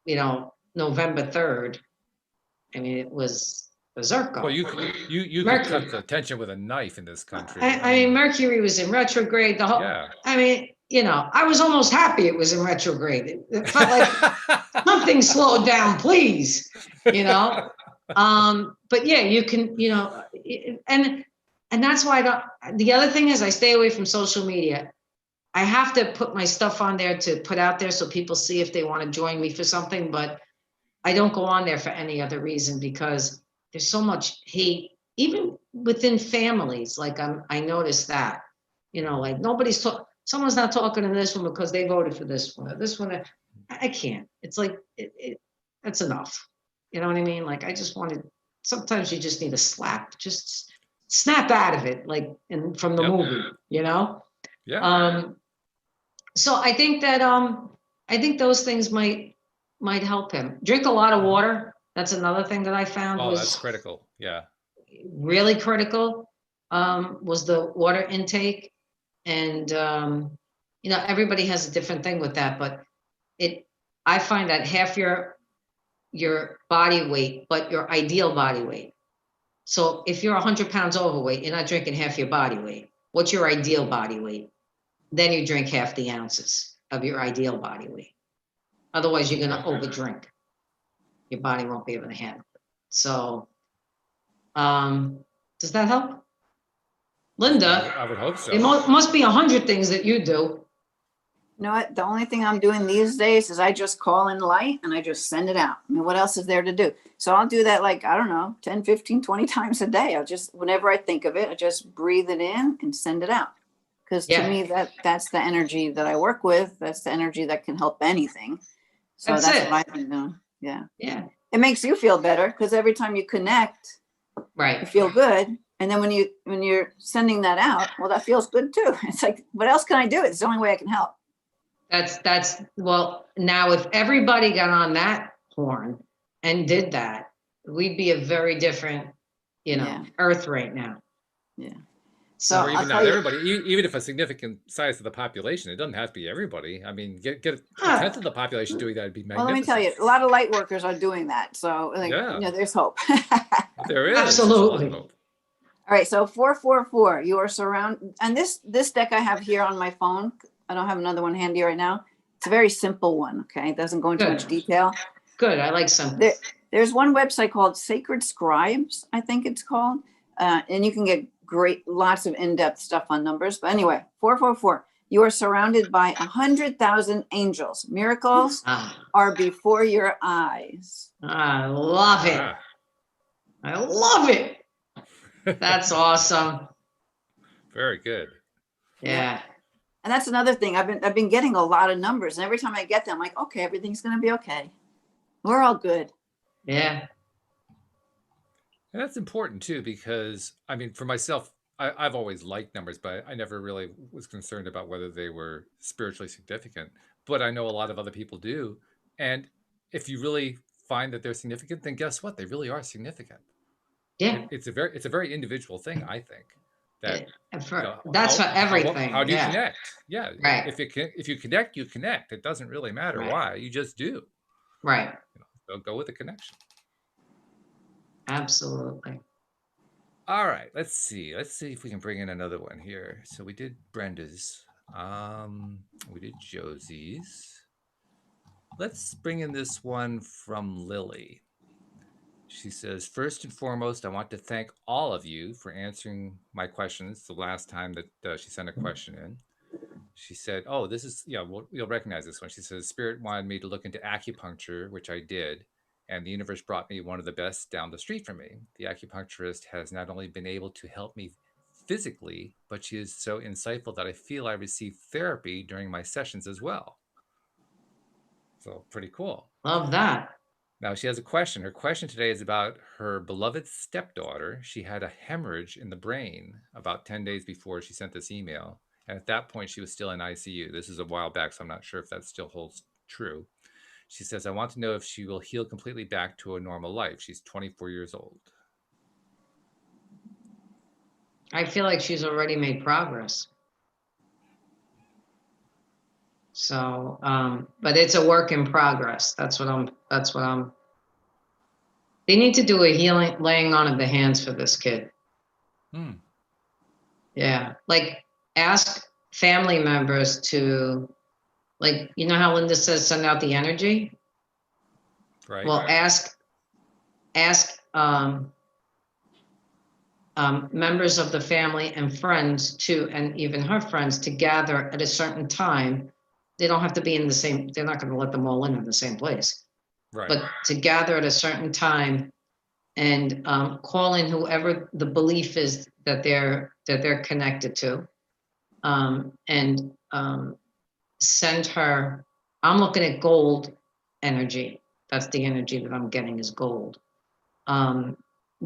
November 3rd, I mean, it was berserk. Well, you could cut the tension with a knife in this country. I mean, Mercury was in retrograde. The whole, yeah. I mean, I was almost happy it was in retrograde. It felt like something slowed down, please, But yeah, you can, and that's why the other thing is I stay away from social media. I have to put my stuff on there to put out there so people see if they want to join me for something, but I don't go on there for any other reason because there's so much hate, even within families. Like I noticed that, like someone's not talking to this one because they voted for this one or this one. I can't. It's like, that's enough. You know what I mean? Like, I just wanted, sometimes you just need a slap, just snap out of it, like from the Yep. movie, you know? Yeah. So I think that, I think those things might help him. Drink a lot of water. That's another thing that I found Oh, that's was critical. Yeah. really critical, was the water intake. And, you know, everybody has a different thing with that, but I find that half your body weight, but your ideal body weight. So if you're 100 pounds overweight, you're not drinking half your body weight. What's your ideal body weight? Then you drink half the ounces of your ideal body weight. Otherwise, you're going to overdrink. Your body won't be able to handle it. So, does that help? Linda, I would hope so. it must be 100 things that you do. You know what? The only thing I'm doing these days is I just call in light and I just send it out. I mean, what else is there to do? So I'll do that, like, I don't know, 10, 15, 20 times a day. I'll just, whenever I think of it, I just breathe it in and send it out. Because to me, that's the energy that I work with. That's the energy that can help anything. So That's that's it. what I've been doing. Yeah. Yeah. It makes you feel better because every time you connect, you Right. feel good. And then when you're sending that out, well, that feels good too. It's like, what else can I do? It's the only way I can help. That's well, now if everybody got on that horn and did that, we'd be a very different, you know, earth right now. Yeah. So or even not everybody, even if a significant size of the population, it doesn't have to be everybody. I mean, get a tenth of the population doing that would be magnificent. Well, let me tell you, a lot of light workers are doing that. So, like, Yeah. you know, there's hope. There is. Absolutely. Hope. All right, so 444, you are surrounded, and this deck I have here on my phone, I don't have another one handy right now. It's a very simple one, okay? It doesn't go into much detail. Good, I like something. There's one website called Sacred Scribes, I think it's called, and you can get lots of in-depth stuff on numbers. But anyway, 444, you are surrounded by 100,000 angels. Miracles are before your eyes. I love it. I love it. That's awesome. Very good. Yeah. And that's another thing. I've been getting a lot of numbers, and every time I get them, I'm like, okay, everything's going to be okay. We're all good. Yeah. And that's important too, because I mean, for myself, I've always liked numbers, but I never really was concerned about whether they were spiritually significant. But I know a lot of other people do. And if you really find that they're significant, then guess what? They really are significant. Yeah. It's a very individual thing, I think. That that's for everything. How do you connect? Yeah. Right. If you connect, you connect. It doesn't really matter why. You just do. Right. So go with the connection. Absolutely. All right, let's see if we can bring in another one here. So we did Brenda's, we did Josie's. Let's bring in this one from Lily. She says, first and foremost, I want to thank all of you for answering my questions the last time that she sent a question in. She said, oh, this is, you'll recognize this one. She says, Spirit wanted me to look into acupuncture, which I did. And the universe brought me one of the best down the street from me. The acupuncturist has not only been able to help me physically, but she is so insightful that I feel I receive therapy during my sessions as well. So pretty cool. Love that. Now she has a question. Her question today is about her beloved stepdaughter. She had a hemorrhage in the brain about 10 days before she sent this email. And at that point, she was still in ICU. This is a while back, so I'm not sure if that still holds true. She says, I want to know if she will heal completely back to a normal life. She's 24 years old. I feel like she's already made progress. So, but it's a work in progress. That's what I'm, they need to do a healing, laying on of the hands for this kid. Yeah. Like, ask family members to, like, you know how Linda says, send out the energy? Right. Well, ask members of the family and friends too, and even her friends, to gather at a certain time. They don't have to be in the same, they're not going to let them all in the same place. Right. But to gather at a certain time and call in whoever the belief is that they're connected to, and send her, I'm looking at gold energy, That's the energy that I'm getting is gold.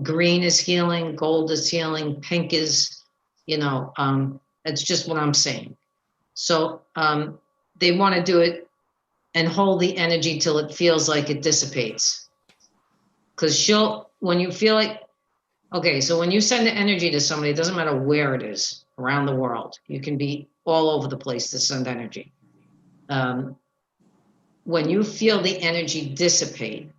Green is healing, gold is healing, pink is, it's just what I'm saying. So they want to do it and hold the energy till it feels like it dissipates. Because when you feel like, okay, so when you send the energy to somebody, it doesn't matter where it is around the world. You can be all over the place to send energy. When you feel the energy dissipate,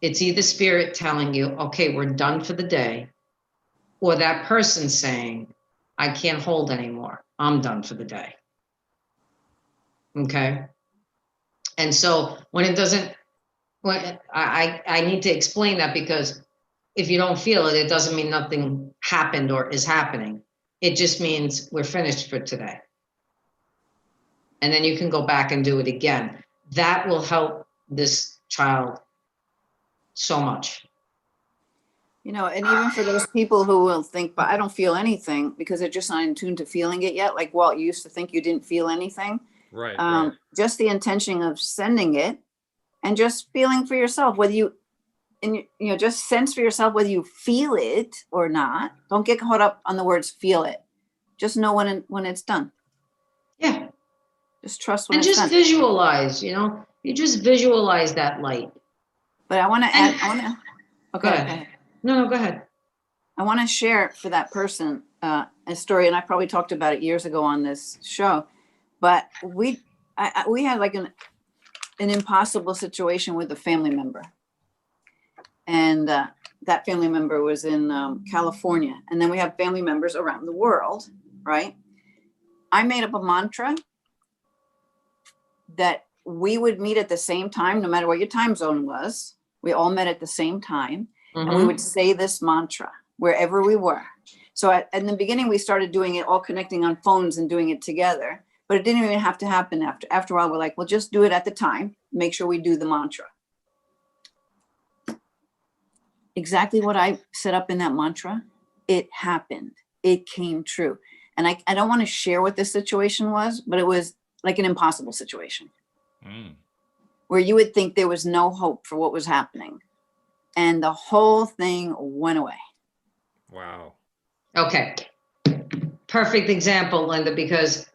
it's either spirit telling you, okay, we're done for the day, or that person saying, I can't hold anymore. I'm done for the day. Okay. And so when it doesn't, I need to explain that, because if you don't feel it, it doesn't mean nothing happened or is happening. It just means we're finished for today. And then you can go back and do it again. That will help this child so much. And even for those people who will think, but I don't feel anything, because they're just not in tune to feeling it yet. Like Walt, you used to think you didn't feel anything. Right. Just the intention of sending it and just feeling for yourself, whether you, just sense for yourself whether you feel it or not. Don't get caught up on the words feel it. Just know when it's done. Yeah. Just trust when and it's just done. visualize, you just visualize that light. But I want to add, Go ahead. No, go ahead. I want to share for that person a story, and I probably talked about it years ago on this show, but we had like an impossible situation with a family member, and that family member was in California, and then we have family members around the world, right? I made up a mantra that we would meet at the same time, no matter what your time zone was. We all met at the same time. Mm-hmm. And we would say this mantra wherever we were. So in the beginning, we started doing it all connecting on phones and doing it together, but it didn't even have to happen after a while. We're like, well, just do it at the time. Make sure we do the mantra. Exactly what I set up in that mantra, it happened. It came true. And I don't want to share what this situation was, but it was like an impossible situation where you would think there was no hope for what was happening. And the whole thing went away. Wow. Okay. Perfect example, Linda, because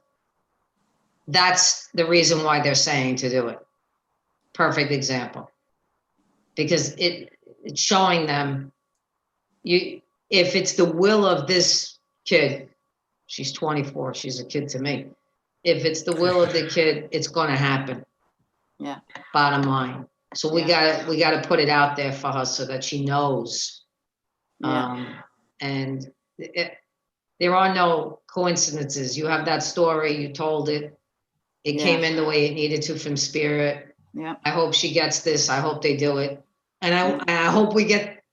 that's the reason why they're saying to do it. Perfect example. Because it's showing them, if it's the will of this kid, she's 24, she's a kid to me. If it's the will of the kid, it's going to happen. Yeah. Bottom line. So we got to put it out there for her so that she knows. Yeah. And there are no coincidences. You have that story, you told it. It came in the way it needed to from spirit. Yeah. I hope she gets this. I hope they do it. And I hope we get,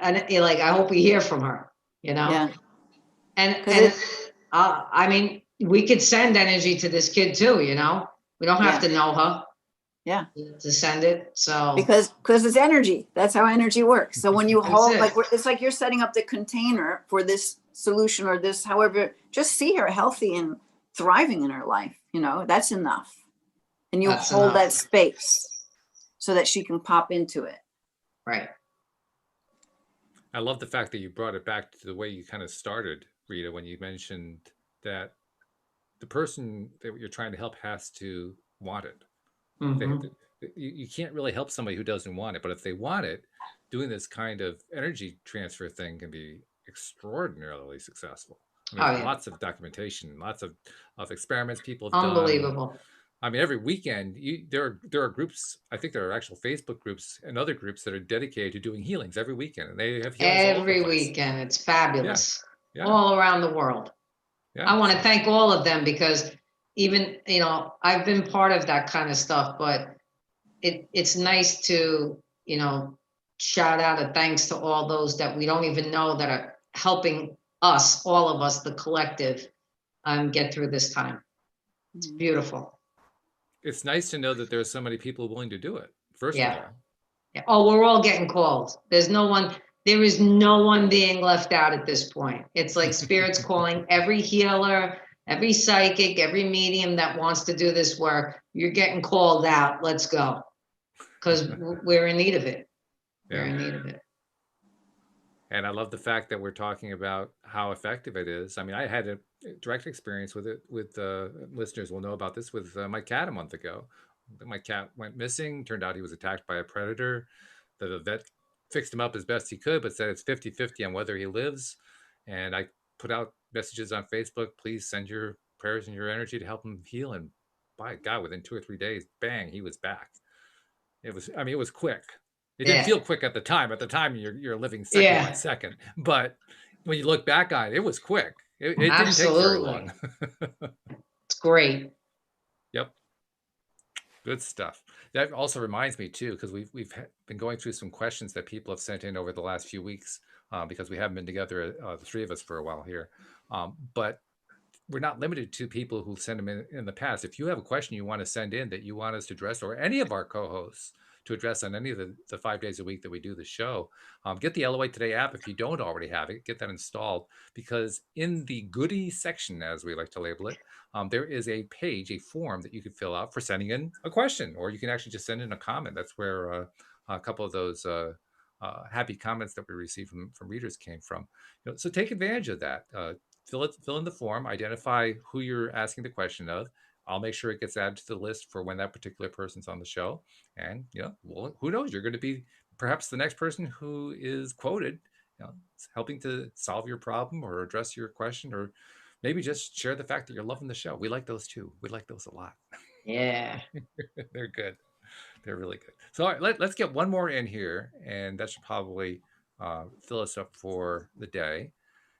I hope we hear from her, Yeah. And I mean, we could send energy to this kid too, we don't have to know her. Yeah. To send it. So because it's energy. That's how energy works. So when you hold, it. it's like you're setting up the container for this solution or this, however, just see her healthy and thriving in her life. That's enough. And you hold that space so that she can pop into it. Right. I love the fact that you brought it back to the way you kind of started, Rita, when you mentioned that the person that you're trying to help has to want it. Mm-hmm. You can't really help somebody who doesn't want it, but if they want it, doing this kind of energy transfer thing can be extraordinarily successful. I mean, lots of documentation, lots of experiments people have done. Unbelievable. I mean, every weekend there are groups. I think there are actual Facebook groups and other groups that are dedicated to doing healings every weekend, and they have healings all over the place. Weekend. It's fabulous. Yeah. All around the world. Yeah, I want to thank all of them, because even I've been part of that kind of stuff, but it's nice to shout out a thanks to all those that we don't even know that are helping us, all of us, the collective, get through this time. It's beautiful. It's nice to know that there's so many people willing to do it. First of all. Yeah. Oh, we're all getting called. There is no one being left out at this point. It's like spirit's calling every healer, every psychic, every medium that wants to do this work. You're getting called out. Let's go. because we're in need of it. We're Yeah. in need of it. And I love the fact that we're talking about how effective it is. I mean, I had a direct experience with it. With listeners will know about this with my cat a month ago. My cat went missing. Turned out he was attacked by a predator. The vet fixed him up as best he could, but said it's 50-50 on whether he lives. And I put out messages on Facebook, please send your prayers and your energy to help him heal. And by God, within 2 or 3 days, bang, he was back. It was, I mean, it was quick. It didn't feel quick at the time. At the time, you're living second by second. But when you look back on it, it was quick. It didn't take very long. It's great. Yep. Good stuff. That also reminds me too, because we've been going through some questions that people have sent in over the last few weeks, because we haven't been together, the three of us, for a while here. But we're not limited to people who send them in the past. If you have a question you want to send in that you want us to address, or any of our co-hosts to address on any of the 5 days a week that we do the show, get the LOA Today app if you don't already have it. Get that installed, because in the goodie section, as we like to label it, there is a page, a form that you can fill out for sending in a question, or you can actually just send in a comment. That's where a couple of those happy comments that we received from readers came from. So take advantage of that. Fill in the form, identify who you're asking the question of. I'll make sure it gets added to the list for when that particular person's on the show. And, well, who knows? You're going to be perhaps the next person who is quoted, helping to solve your problem or address your question, or maybe just share the fact that you're loving the show. We like those too. We like those a lot. Yeah. They're good. They're really good. So all right, let's get one more in here, and that should probably fill us up for the day.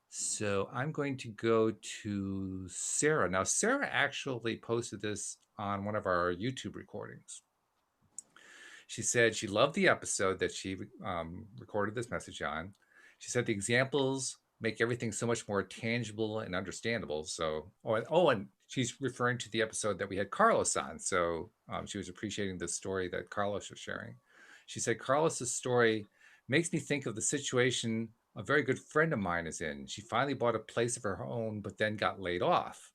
So I'm going to go to Sarah. Now, Sarah actually posted this on one of our YouTube recordings. She said she loved the episode that she recorded this message on. She said the examples make everything so much more tangible and understandable. So, and she's referring to the episode that we had Carlos on. So she was appreciating the story that Carlos was sharing. She said Carlos's story makes me think of the situation a very good friend of mine is in. She finally bought a place of her own, but then got laid off.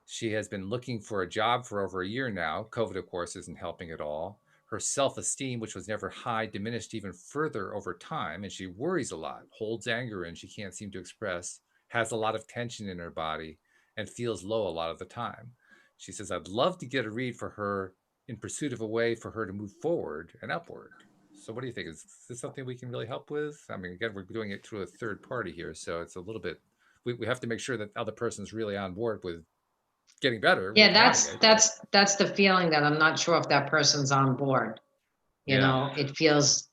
She has been looking for a job for over a year now. COVID, of course, isn't helping at all. Her self-esteem, which was never high, diminished even further over time, and she worries a lot, holds anger in she can't seem to express, has a lot of tension in her body, and feels low a lot of the time. She says, I'd love to get a read for her in pursuit of a way for her to move forward and upward. So what do you think? Is this something we can really help with? I mean, again, we're doing it through a third party here, so it's a little bit, we have to make sure that the other person's really on board with getting better. Yeah, that's the feeling, that I'm not sure if that person's on board. It feels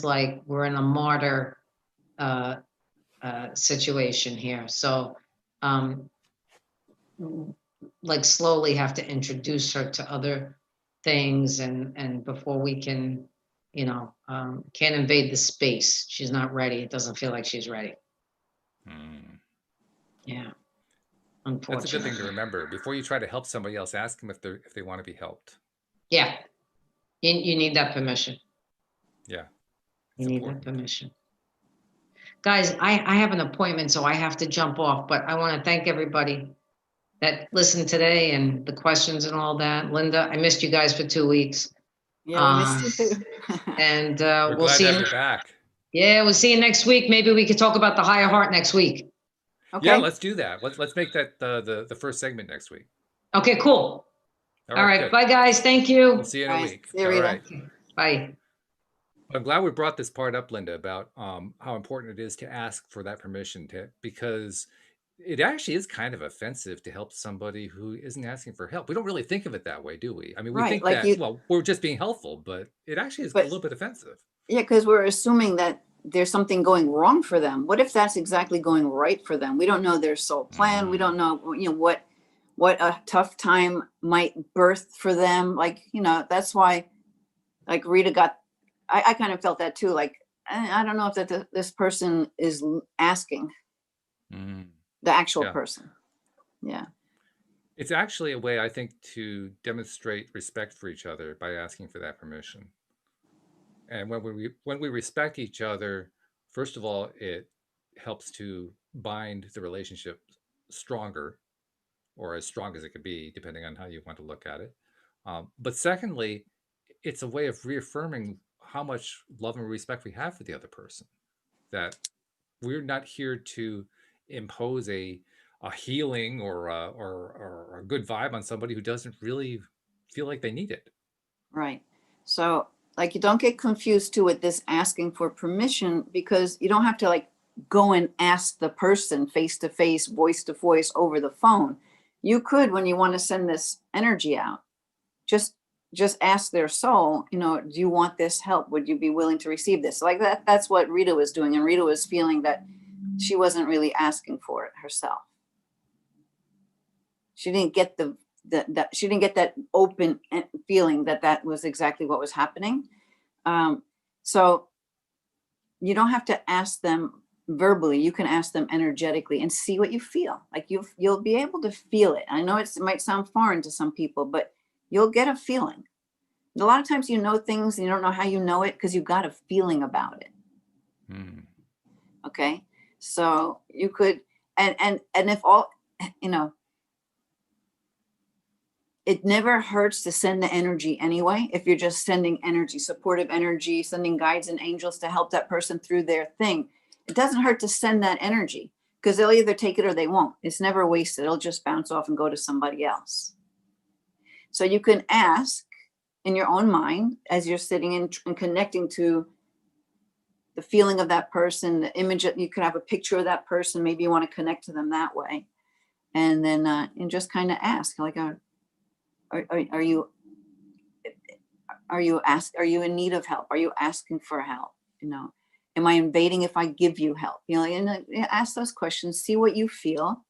like we're in a martyr situation here. So like slowly have to introduce her to other things, and before we can, can't invade the space. She's not ready. It doesn't feel like she's ready. Yeah. Unfortunately. That's a good thing to remember. Before you try to help somebody else, ask them if they want to be helped. Yeah. You need that permission. Yeah. You need that permission. Guys, I have an appointment, so I have to jump off, but I want to thank everybody that listened today and the questions and all that. Linda, I missed you guys for 2 weeks. Yeah, we missed you too. And we're we'll glad see to have you back. Yeah, we'll see you next week. Maybe we could talk about the higher heart next week. Okay. Yeah, let's do that. Let's make that the first segment next week. Okay, cool. All right. Bye, guys. Thank you. We'll see you in a week. See you, Rita. All right. Bye. I'm glad we brought this part up, Linda, about how important it is to ask for that permission, because it actually is kind of offensive to help somebody who isn't asking for help. We don't really think of it that way, do we? I mean, we think that, we're just being helpful, but it actually is a little bit offensive. Yeah, because we're assuming that there's something going wrong for them. What if that's exactly going right for them? We don't know their soul plan. We don't know, what a tough time might birth for them. That's why, like Rita got, I kind of felt that too. Like, I don't know if this person is asking the actual person. Yeah. It's actually a way, I think, to demonstrate respect for each other by asking for that permission. And when we respect each other, first of all, it helps to bind the relationship stronger, or as strong as it could be, depending on how you want to look at it. But secondly, it's a way of reaffirming how much love and respect we have for the other person. That we're not here to impose a healing or a good vibe on somebody who doesn't really feel like they need it. Right. So, like, you don't get confused too with this asking for permission, because you don't have to like go and ask the person face to face, voice to voice over the phone. You could, when you want to send this energy out, just ask their soul, you know, do you want this help? Would you be willing to receive this? Like that's what Rita was doing. And Rita was feeling that she wasn't really asking for it herself. She didn't get that she didn't get that open feeling that was exactly what was happening. So you don't have to ask them verbally. You can ask them energetically and see what you feel. Like you'll be able to feel it. I know it might sound foreign to some people, but you'll get a feeling. A lot of times you know things and you don't know how you know it because you got a feeling about it. Okay. So you could, and if all, you know, it never hurts to send the energy anyway. If you're just sending energy, supportive energy, sending guides and angels to help that person through their thing, it doesn't hurt to send that energy, because they'll either take it or they won't. It's never wasted. It'll just bounce off and go to somebody else. So you can ask in your own mind as you're sitting and connecting to the feeling of that person, the image. You could have a picture of that person. Maybe you want to connect to them that way. And then and just kind of ask, like, are you in need of help? Are you asking for help? You know, am I invading if I give you help? You know, and ask those questions, see what you feel.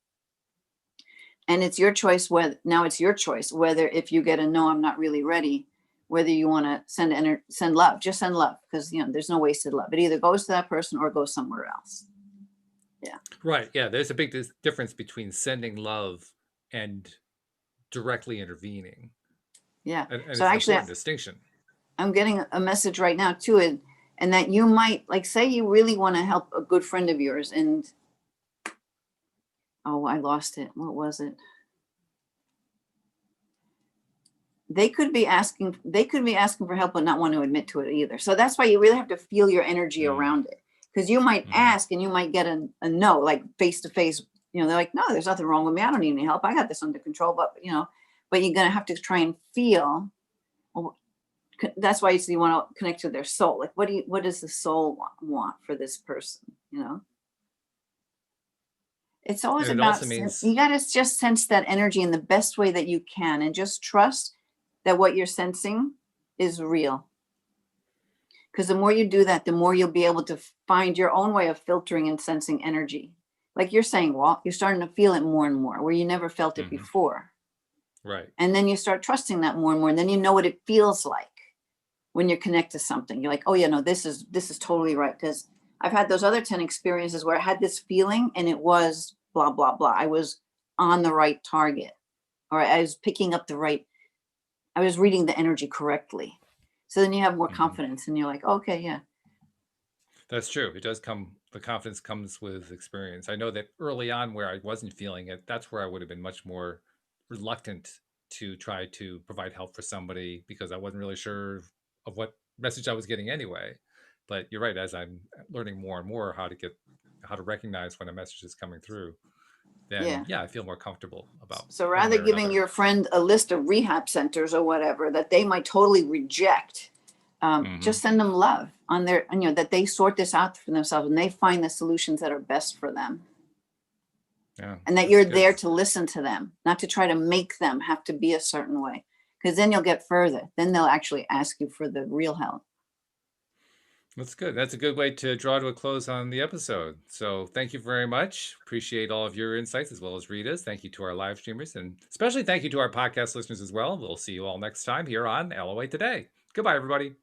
And it's your choice whether if you get a no, I'm not really ready, whether you want to send love, just send love, because, you know, there's no wasted love. It either goes to that person or goes somewhere else. Yeah. Right. Yeah. There's a big difference between sending love and directly intervening. Yeah. And So it's actually, an important distinction. I'm getting a message right now too, and that you might, like, say you really want to help a good friend of yours, and oh, I lost it. What was it? They could be asking for help but not want to admit to it either. So that's why you really have to feel your energy around it, because you might ask and you might get a no, like face to face. You know, they're like, no, there's nothing wrong with me. I don't need any help. I got this under control. But, you know, but you're going to have to try and feel. Well, that's why you want to connect to their soul. Like, what does the soul want for this person? You know, it's always And it about, also means, you got to just sense that energy in the best way that you can, and just trust that what you're sensing is real. Because the more you do that, the more you'll be able to find your own way of filtering and sensing energy. Like you're saying, Walt, you're starting to feel it more and more where you never felt it before. right. And then you start trusting that more and more. And then you know what it feels like when you connect to something. You're like, oh yeah, no, this is totally right. Because I've had those other 10 experiences where I had this feeling and it was blah, blah, blah. I was on the right target, or I was picking up I was reading the energy correctly. So then you have more confidence and you're like, okay, yeah. That's true. It does come, the confidence comes with experience. I know that early on where I wasn't feeling it, that's where I would have been much more reluctant to try to provide help for somebody, because I wasn't really sure of what message I was getting anyway. But you're right, as I'm learning more and more how to recognize when a message is coming through, then I feel more comfortable about So one rather way or giving another. your friend a list of rehab centers or whatever that they might totally reject, just send them love on their, you know, that they sort this out for themselves and they find the solutions that are best for them. Yeah, and that you're there to listen to them, not to try to make them have to be a certain way, because then you'll get further. Then they'll actually ask you for the real help. That's good. That's a good way to draw to a close on the episode. So thank you very much. Appreciate all of your insights as well as Rita's. Thank you to our live streamers, and especially thank you to our podcast listeners as well. We'll see you all next time here on LOA Today. Goodbye, everybody.